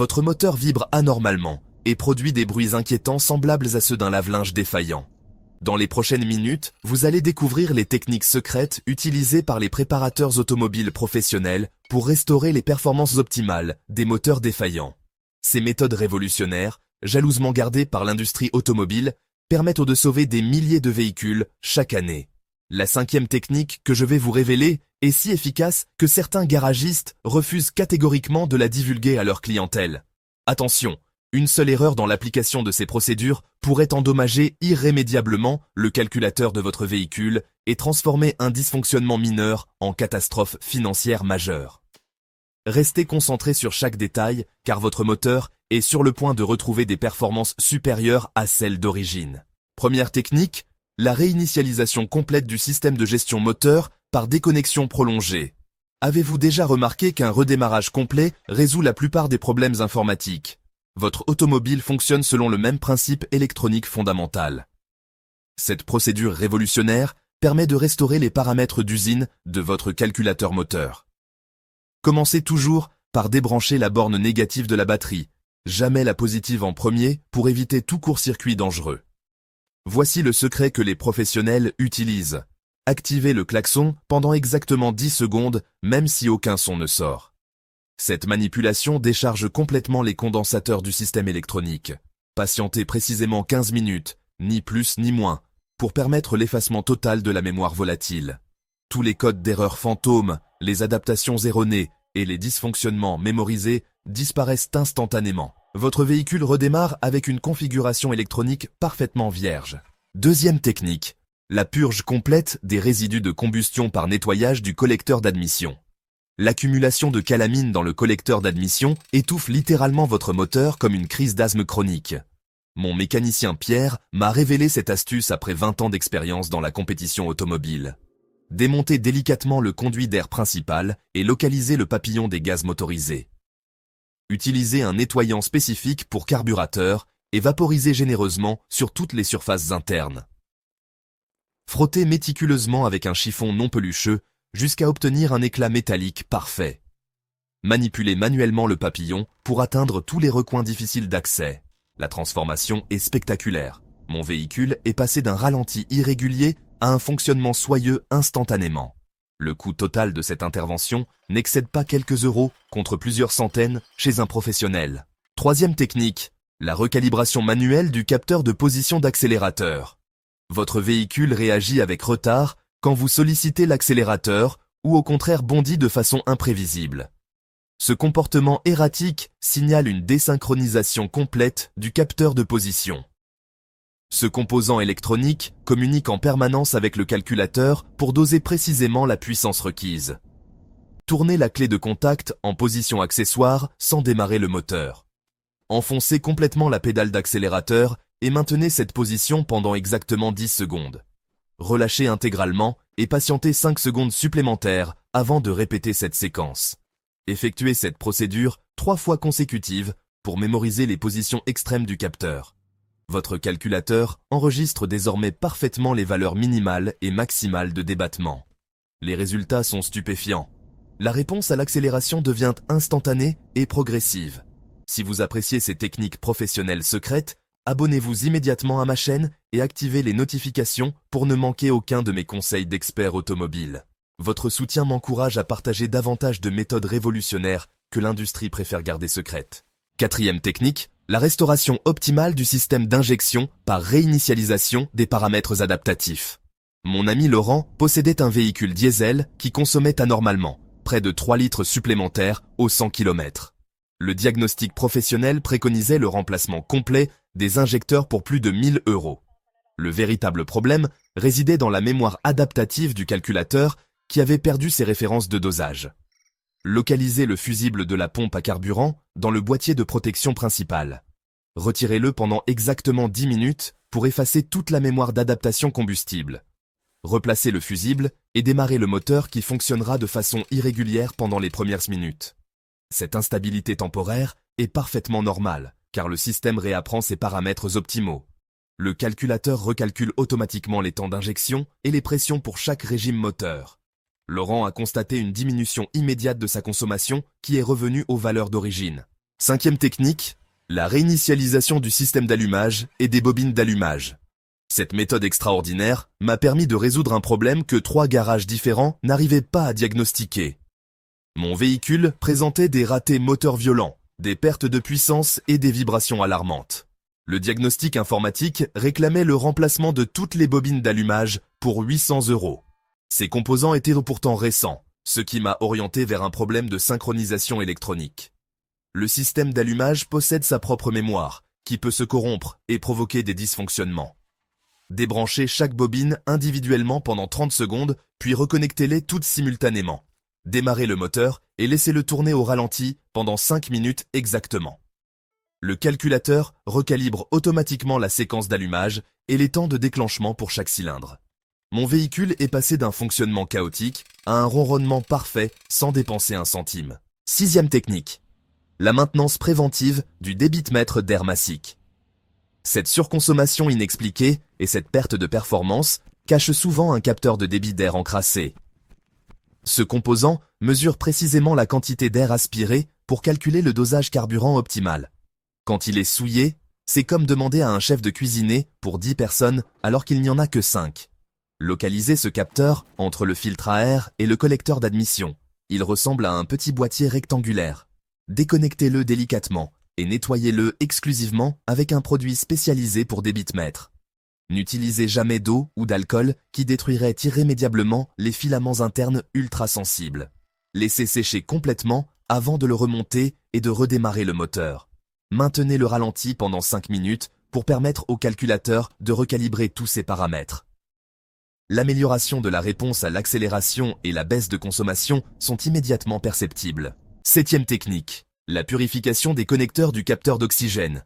votre moteur vibre anormalement et produit des bruits inquiétants semblables à ceux d'un lave-linge défaillant. Dans les prochaines minutes, vous allez découvrir les techniques secrètes utilisées par les préparateurs automobiles professionnels pour restaurer les performances optimales des moteurs défaillants. Ces méthodes révolutionnaires, jalousement gardées par l'industrie automobile, permettent de sauver des milliers de véhicules chaque année. La 5e technique que je vais vous révéler est si efficace que certains garagistes refusent catégoriquement de la divulguer à leur clientèle. Attention! Une seule erreur dans l'application de ces procédures pourrait endommager irrémédiablement le calculateur de votre véhicule et transformer un dysfonctionnement mineur en catastrophe financière majeure. Restez concentré sur chaque détail car votre moteur est sur le point de retrouver des performances supérieures à celles d'origine. Première technique, la réinitialisation complète du système de gestion moteur par déconnexion prolongée. Avez-vous déjà remarqué qu'un redémarrage complet résout la plupart des problèmes informatiques ? Votre automobile fonctionne selon le même principe électronique fondamental. Cette procédure révolutionnaire permet de restaurer les paramètres d'usine de votre calculateur moteur. Commencez toujours par débrancher la borne négative de la batterie, jamais la positive en premier pour éviter tout court-circuit dangereux. Voici le secret que les professionnels utilisent. Activez le klaxon pendant exactement 10 secondes, même si aucun son ne sort. Cette manipulation décharge complètement les condensateurs du système électronique. Patientez précisément 15 minutes, ni plus ni moins, pour permettre l'effacement total de la mémoire volatile. Tous les codes d'erreur fantômes, les adaptations erronées et les dysfonctionnements mémorisés disparaissent instantanément. Votre véhicule redémarre avec une configuration électronique parfaitement vierge. Deuxième technique, la purge complète des résidus de combustion par nettoyage du collecteur d'admission. L'accumulation de calamine dans le collecteur d'admission étouffe littéralement votre moteur comme une crise d'asthme chronique. Mon mécanicien Pierre m'a révélé cette astuce après 20 ans d'expérience dans la compétition automobile. Démontez délicatement le conduit d'air principal et localisez le papillon des gaz motorisés. Utilisez un nettoyant spécifique pour carburateur et vaporisez généreusement sur toutes les surfaces internes. Frottez méticuleusement avec un chiffon non pelucheux jusqu'à obtenir un éclat métallique parfait. Manipulez manuellement le papillon pour atteindre tous les recoins difficiles d'accès. La transformation est spectaculaire. Mon véhicule est passé d'un ralenti irrégulier à un fonctionnement soyeux instantanément. Le coût total de cette intervention n'excède pas quelques euros contre plusieurs centaines chez un professionnel. Troisième technique, la recalibration manuelle du capteur de position d'accélérateur. Votre véhicule réagit avec retard quand vous sollicitez l'accélérateur ou au contraire bondit de façon imprévisible. Ce comportement erratique signale une désynchronisation complète du capteur de position. Ce composant électronique communique en permanence avec le calculateur pour doser précisément la puissance requise. Tournez la clé de contact en position accessoire sans démarrer le moteur. Enfoncez complètement la pédale d'accélérateur et maintenez cette position pendant exactement 10 secondes. Relâchez intégralement et patientez 5 secondes supplémentaires avant de répéter cette séquence. Effectuez cette procédure 3 fois consécutives pour mémoriser les positions extrêmes du capteur. Votre calculateur enregistre désormais parfaitement les valeurs minimales et maximales de débattement. Les résultats sont stupéfiants. La réponse à l'accélération devient instantanée et progressive. Si vous appréciez ces techniques professionnelles secrètes, abonnez-vous immédiatement à ma chaîne et activez les notifications pour ne manquer aucun de mes conseils d'experts automobiles. Votre soutien m'encourage à partager davantage de méthodes révolutionnaires que l'industrie préfère garder secrètes. Quatrième technique, la restauration optimale du système d'injection par réinitialisation des paramètres adaptatifs. Mon ami Laurent possédait un véhicule diesel qui consommait anormalement, près de 3 litres supplémentaires aux 100 km. Le diagnostic professionnel préconisait le remplacement complet des injecteurs pour plus de 1000 €. Le véritable problème résidait dans la mémoire adaptative du calculateur qui avait perdu ses références de dosage. Localisez le fusible de la pompe à carburant dans le boîtier de protection principal. Retirez-le pendant exactement 10 minutes pour effacer toute la mémoire d'adaptation combustible. Replacez le fusible et démarrez le moteur qui fonctionnera de façon irrégulière pendant les premières minutes. Cette instabilité temporaire est parfaitement normale, car le système réapprend ses paramètres optimaux. Le calculateur recalcule automatiquement les temps d'injection et les pressions pour chaque régime moteur. Laurent a constaté une diminution immédiate de sa consommation qui est revenue aux valeurs d'origine. 5e technique, la réinitialisation du système d'allumage et des bobines d'allumage. Cette méthode extraordinaire m'a permis de résoudre un problème que 3 garages différents n'arrivaient pas à diagnostiquer. Mon véhicule présentait des ratés moteurs violents, des pertes de puissance et des vibrations alarmantes. Le diagnostic informatique réclamait le remplacement de toutes les bobines d'allumage pour 800 €. Ces composants étaient pourtant récents, ce qui m'a orienté vers un problème de synchronisation électronique. Le système d'allumage possède sa propre mémoire, qui peut se corrompre et provoquer des dysfonctionnements. Débranchez chaque bobine individuellement pendant 30 secondes, puis reconnectez-les toutes simultanément. Démarrez le moteur et laissez-le tourner au ralenti pendant 5 minutes exactement. Le calculateur recalibre automatiquement la séquence d'allumage et les temps de déclenchement pour chaque cylindre. Mon véhicule est passé d'un fonctionnement chaotique à un ronronnement parfait sans dépenser un centime. 6e technique. La maintenance préventive du débitmètre d'air massique. Cette surconsommation inexpliquée et cette perte de performance cachent souvent un capteur de débit d'air encrassé. Ce composant mesure précisément la quantité d'air aspiré pour calculer le dosage carburant optimal. Quand il est souillé, c'est comme demander à un chef de cuisiner pour 10 personnes alors qu'il n'y en a que 5. Localisez ce capteur entre le filtre à air et le collecteur d'admission. Il ressemble à un petit boîtier rectangulaire. Déconnectez-le délicatement et nettoyez-le exclusivement avec un produit spécialisé pour débitmètre. N'utilisez jamais d'eau ou d'alcool qui détruirait irrémédiablement les filaments internes ultra sensibles. Laissez sécher complètement avant de le remonter et de redémarrer le moteur. Maintenez le ralenti pendant 5 minutes pour permettre au calculateur de recalibrer tous ses paramètres. L'amélioration de la réponse à l'accélération et la baisse de consommation sont immédiatement perceptibles. 7e technique, la purification des connecteurs du capteur d'oxygène.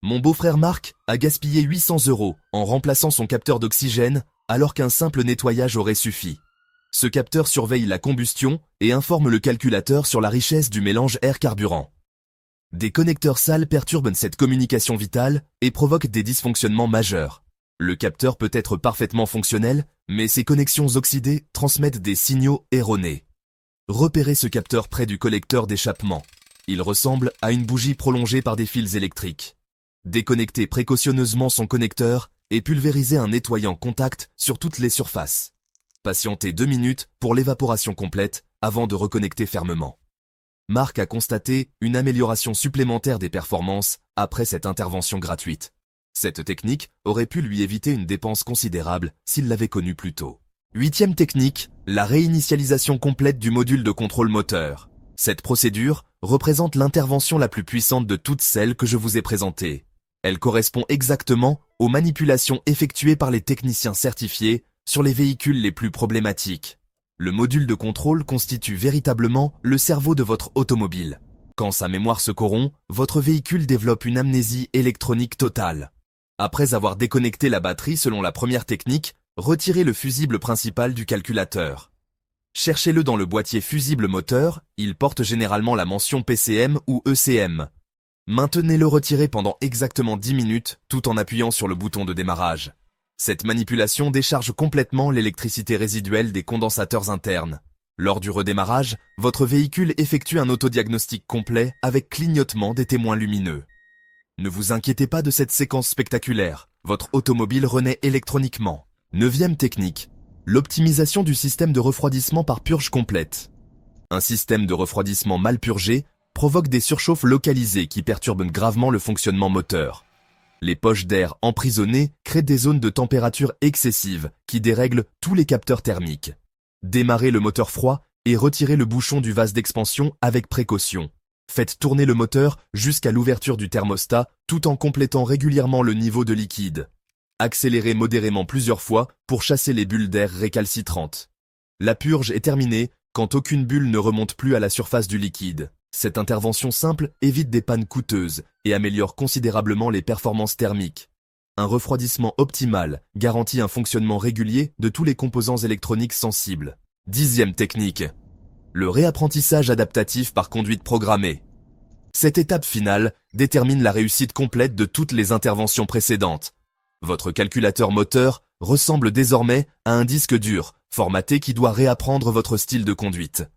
Mon beau-frère Marc a gaspillé 800 € en remplaçant son capteur d'oxygène alors qu'un simple nettoyage aurait suffi. Ce capteur surveille la combustion et informe le calculateur sur la richesse du mélange air-carburant. Des connecteurs sales perturbent cette communication vitale et provoquent des dysfonctionnements majeurs. Le capteur peut être parfaitement fonctionnel, mais ses connexions oxydées transmettent des signaux erronés. Repérez ce capteur près du collecteur d'échappement. Il ressemble à une bougie prolongée par des fils électriques. Déconnectez précautionneusement son connecteur et pulvérisez un nettoyant contact sur toutes les surfaces. Patientez 2 minutes pour l'évaporation complète avant de reconnecter fermement. Marc a constaté une amélioration supplémentaire des performances après cette intervention gratuite. Cette technique aurait pu lui éviter une dépense considérable s'il l'avait connue plus tôt. 8e technique, la réinitialisation complète du module de contrôle moteur. Cette procédure représente l'intervention la plus puissante de toutes celles que je vous ai présentées. Elle correspond exactement aux manipulations effectuées par les techniciens certifiés sur les véhicules les plus problématiques. Le module de contrôle constitue véritablement le cerveau de votre automobile. Quand sa mémoire se corrompt, votre véhicule développe une amnésie électronique totale. Après avoir déconnecté la batterie selon la première technique, retirez le fusible principal du calculateur. Cherchez-le dans le boîtier fusible moteur, il porte généralement la mention PCM ou ECM. Maintenez-le retiré pendant exactement 10 minutes tout en appuyant sur le bouton de démarrage. Cette manipulation décharge complètement l'électricité résiduelle des condensateurs internes. Lors du redémarrage, votre véhicule effectue un autodiagnostic complet avec clignotement des témoins lumineux. Ne vous inquiétez pas de cette séquence spectaculaire, votre automobile renaît électroniquement. 9e technique, l'optimisation du système de refroidissement par purge complète. Un système de refroidissement mal purgé provoque des surchauffes localisées qui perturbent gravement le fonctionnement moteur. Les poches d'air emprisonnées créent des zones de température excessive qui dérèglent tous les capteurs thermiques. Démarrez le moteur froid et retirez le bouchon du vase d'expansion avec précaution. Faites tourner le moteur jusqu'à l'ouverture du thermostat tout en complétant régulièrement le niveau de liquide. Accélérez modérément plusieurs fois pour chasser les bulles d'air récalcitrantes. La purge est terminée quand aucune bulle ne remonte plus à la surface du liquide. Cette intervention simple évite des pannes coûteuses et améliore considérablement les performances thermiques. Un refroidissement optimal garantit un fonctionnement régulier de tous les composants électroniques sensibles. 10e technique. Le réapprentissage adaptatif par conduite programmée. Cette étape finale détermine la réussite complète de toutes les interventions précédentes. Votre calculateur moteur ressemble désormais à un disque dur, formaté qui doit réapprendre votre style de conduite.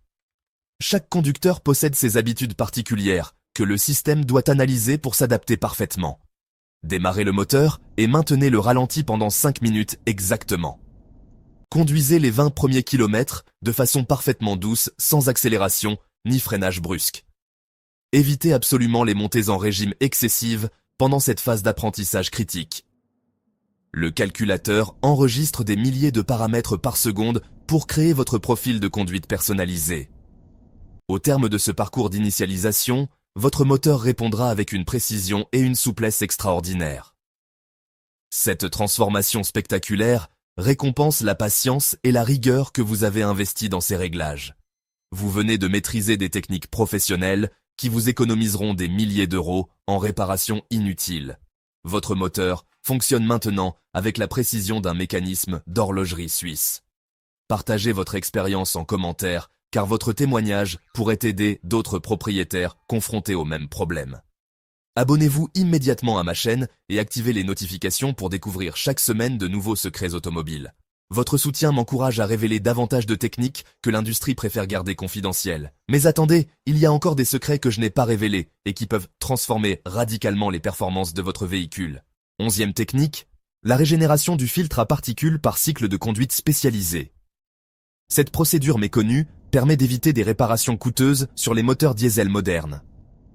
Chaque conducteur possède ses habitudes particulières, que le système doit analyser pour s'adapter parfaitement. Démarrez le moteur et maintenez le ralenti pendant 5 minutes exactement. Conduisez les 20 premiers kilomètres de façon parfaitement douce, sans accélération ni freinage brusque. Évitez absolument les montées en régime excessive pendant cette phase d'apprentissage critique. Le calculateur enregistre des milliers de paramètres par seconde pour créer votre profil de conduite personnalisé. Au terme de ce parcours d'initialisation, votre moteur répondra avec une précision et une souplesse extraordinaires. Cette transformation spectaculaire récompense la patience et la rigueur que vous avez investies dans ces réglages. Vous venez de maîtriser des techniques professionnelles qui vous économiseront des milliers d'euros en réparation inutile. Votre moteur fonctionne maintenant avec la précision d'un mécanisme d'horlogerie suisse. Partagez votre expérience en commentaire, car votre témoignage pourrait aider d'autres propriétaires confrontés au même problème. Abonnez-vous immédiatement à ma chaîne et activez les notifications pour découvrir chaque semaine de nouveaux secrets automobiles. Votre soutien m'encourage à révéler davantage de techniques que l'industrie préfère garder confidentielles. Mais attendez, il y a encore des secrets que je n'ai pas révélés et qui peuvent transformer radicalement les performances de votre véhicule. 11e technique, la régénération du filtre à particules par cycle de conduite spécialisé. Cette procédure méconnue permet d'éviter des réparations coûteuses sur les moteurs diesel modernes.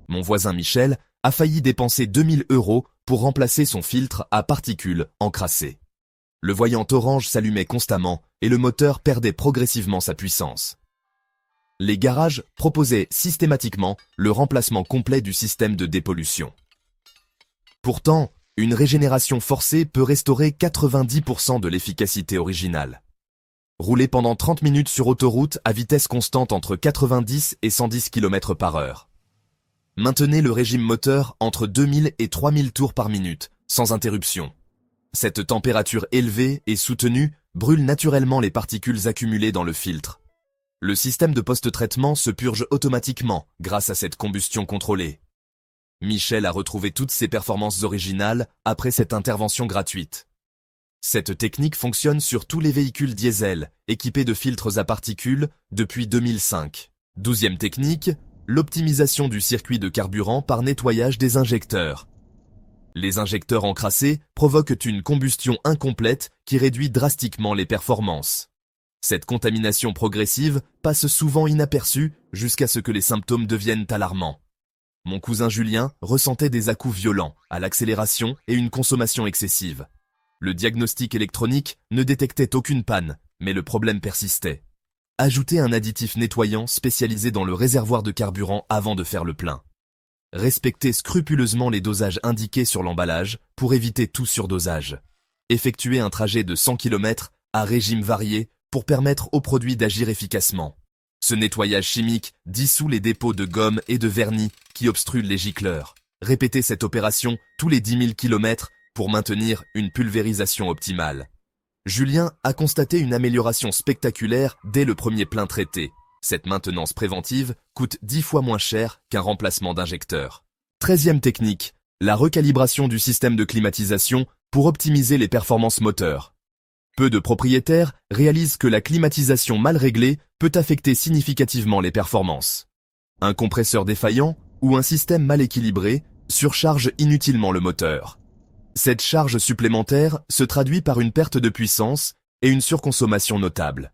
Mon voisin Michel a failli dépenser 2000 € pour remplacer son filtre à particules encrassé. Le voyant orange s'allumait constamment et le moteur perdait progressivement sa puissance. Les garages proposaient systématiquement le remplacement complet du système de dépollution. Pourtant, une régénération forcée peut restaurer 90% de l'efficacité originale. Roulez pendant 30 minutes sur autoroute à vitesse constante entre 90 et 110 km/h. Maintenez le régime moteur entre 2000 et 3000 tours par minute, sans interruption. Cette température élevée et soutenue brûle naturellement les particules accumulées dans le filtre. Le système de post-traitement se purge automatiquement grâce à cette combustion contrôlée. Michel a retrouvé toutes ses performances originales après cette intervention gratuite. Cette technique fonctionne sur tous les véhicules diesel équipés de filtres à particules depuis 2005. 12e technique, l'optimisation du circuit de carburant par nettoyage des injecteurs. Les injecteurs encrassés provoquent une combustion incomplète qui réduit drastiquement les performances. Cette contamination progressive passe souvent inaperçue jusqu'à ce que les symptômes deviennent alarmants. Mon cousin Julien ressentait des à-coups violents à l'accélération et une consommation excessive. Le diagnostic électronique ne détectait aucune panne, mais le problème persistait. Ajoutez un additif nettoyant spécialisé dans le réservoir de carburant avant de faire le plein. Respectez scrupuleusement les dosages indiqués sur l'emballage pour éviter tout surdosage. Effectuez un trajet de 100 km à régime varié pour permettre au produit d'agir efficacement. Ce nettoyage chimique dissout les dépôts de gomme et de vernis qui obstruent les gicleurs. Répétez cette opération tous les 10 000 km pour maintenir une pulvérisation optimale. Julien a constaté une amélioration spectaculaire dès le premier plein traité. Cette maintenance préventive coûte 10 fois moins cher qu'un remplacement d'injecteur. 13e technique, la recalibration du système de climatisation pour optimiser les performances moteurs. Peu de propriétaires réalisent que la climatisation mal réglée peut affecter significativement les performances. Un compresseur défaillant ou un système mal équilibré surcharge inutilement le moteur. Cette charge supplémentaire se traduit par une perte de puissance et une surconsommation notable.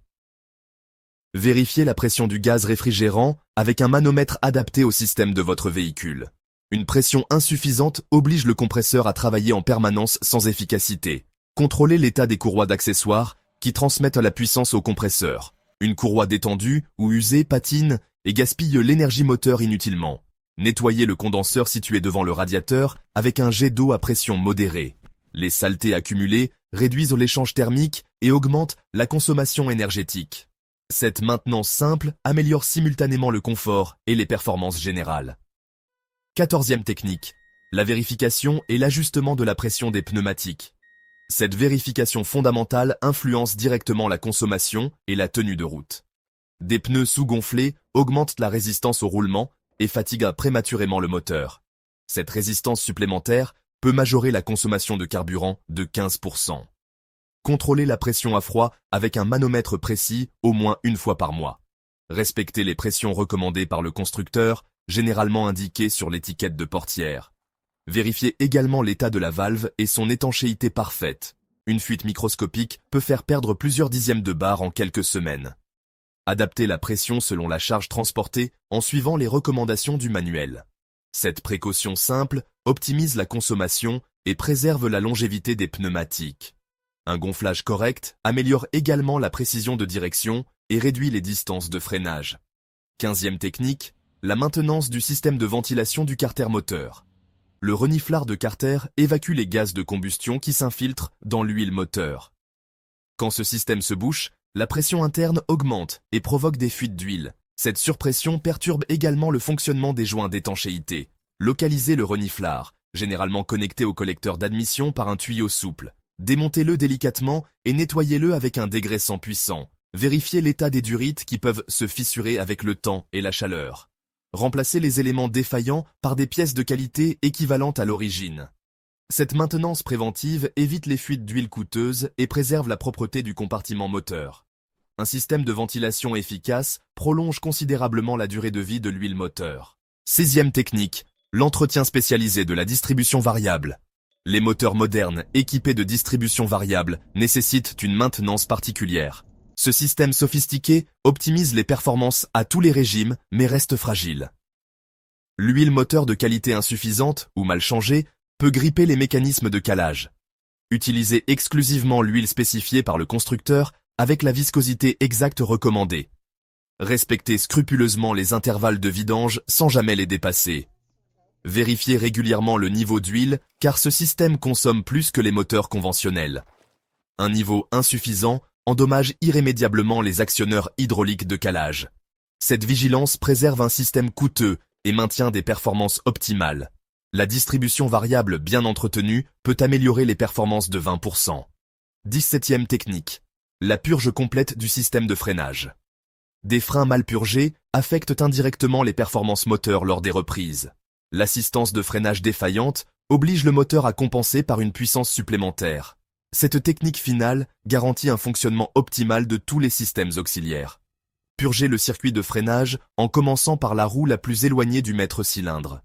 Vérifiez la pression du gaz réfrigérant avec un manomètre adapté au système de votre véhicule. Une pression insuffisante oblige le compresseur à travailler en permanence sans efficacité. Contrôlez l'état des courroies d'accessoires qui transmettent la puissance au compresseur. Une courroie détendue ou usée patine et gaspille l'énergie moteur inutilement. Nettoyez le condenseur situé devant le radiateur avec un jet d'eau à pression modérée. Les saletés accumulées réduisent l'échange thermique et augmentent la consommation énergétique. Cette maintenance simple améliore simultanément le confort et les performances générales. 14e technique, la vérification et l'ajustement de la pression des pneumatiques. Cette vérification fondamentale influence directement la consommation et la tenue de route. Des pneus sous-gonflés augmentent la résistance au roulement et fatiguent prématurément le moteur. Cette résistance supplémentaire peut majorer la consommation de carburant de 15%. Contrôlez la pression à froid avec un manomètre précis au moins une fois par mois. Respectez les pressions recommandées par le constructeur généralement indiqué sur l'étiquette de portière. Vérifiez également l'état de la valve et son étanchéité parfaite. Une fuite microscopique peut faire perdre plusieurs dixièmes de bar en quelques semaines. Adaptez la pression selon la charge transportée en suivant les recommandations du manuel. Cette précaution simple optimise la consommation et préserve la longévité des pneumatiques. Un gonflage correct améliore également la précision de direction et réduit les distances de freinage. 15e technique, la maintenance du système de ventilation du carter moteur. Le reniflard de carter évacue les gaz de combustion qui s'infiltrent dans l'huile moteur. Quand ce système se bouche, la pression interne augmente et provoque des fuites d'huile. Cette surpression perturbe également le fonctionnement des joints d'étanchéité. Localisez le reniflard, généralement connecté au collecteur d'admission par un tuyau souple. Démontez-le délicatement et nettoyez-le avec un dégraissant puissant. Vérifiez l'état des durites qui peuvent se fissurer avec le temps et la chaleur. Remplacez les éléments défaillants par des pièces de qualité équivalentes à l'origine. Cette maintenance préventive évite les fuites d'huile coûteuses et préserve la propreté du compartiment moteur. Un système de ventilation efficace prolonge considérablement la durée de vie de l'huile moteur. 16e technique, l'entretien spécialisé de la distribution variable. Les moteurs modernes équipés de distribution variable nécessitent une maintenance particulière. Ce système sophistiqué optimise les performances à tous les régimes, mais reste fragile. L'huile moteur de qualité insuffisante ou mal changée peut gripper les mécanismes de calage. Utilisez exclusivement l'huile spécifiée par le constructeur avec la viscosité exacte recommandée. Respectez scrupuleusement les intervalles de vidange sans jamais les dépasser. Vérifiez régulièrement le niveau d'huile car ce système consomme plus que les moteurs conventionnels. Un niveau insuffisant endommage irrémédiablement les actionneurs hydrauliques de calage. Cette vigilance préserve un système coûteux et maintient des performances optimales. La distribution variable bien entretenue peut améliorer les performances de 20%. 17e technique. La purge complète du système de freinage. Des freins mal purgés affectent indirectement les performances moteurs lors des reprises. L'assistance de freinage défaillante oblige le moteur à compenser par une puissance supplémentaire. Cette technique finale garantit un fonctionnement optimal de tous les systèmes auxiliaires. Purgez le circuit de freinage en commençant par la roue la plus éloignée du maître cylindre.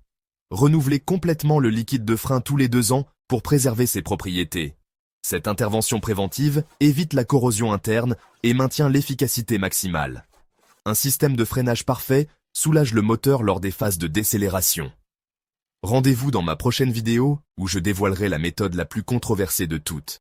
Renouvelez complètement le liquide de frein tous les 2 ans pour préserver ses propriétés. Cette intervention préventive évite la corrosion interne et maintient l'efficacité maximale. Un système de freinage parfait soulage le moteur lors des phases de décélération. Rendez-vous dans ma prochaine vidéo où je dévoilerai la méthode la plus controversée de toutes.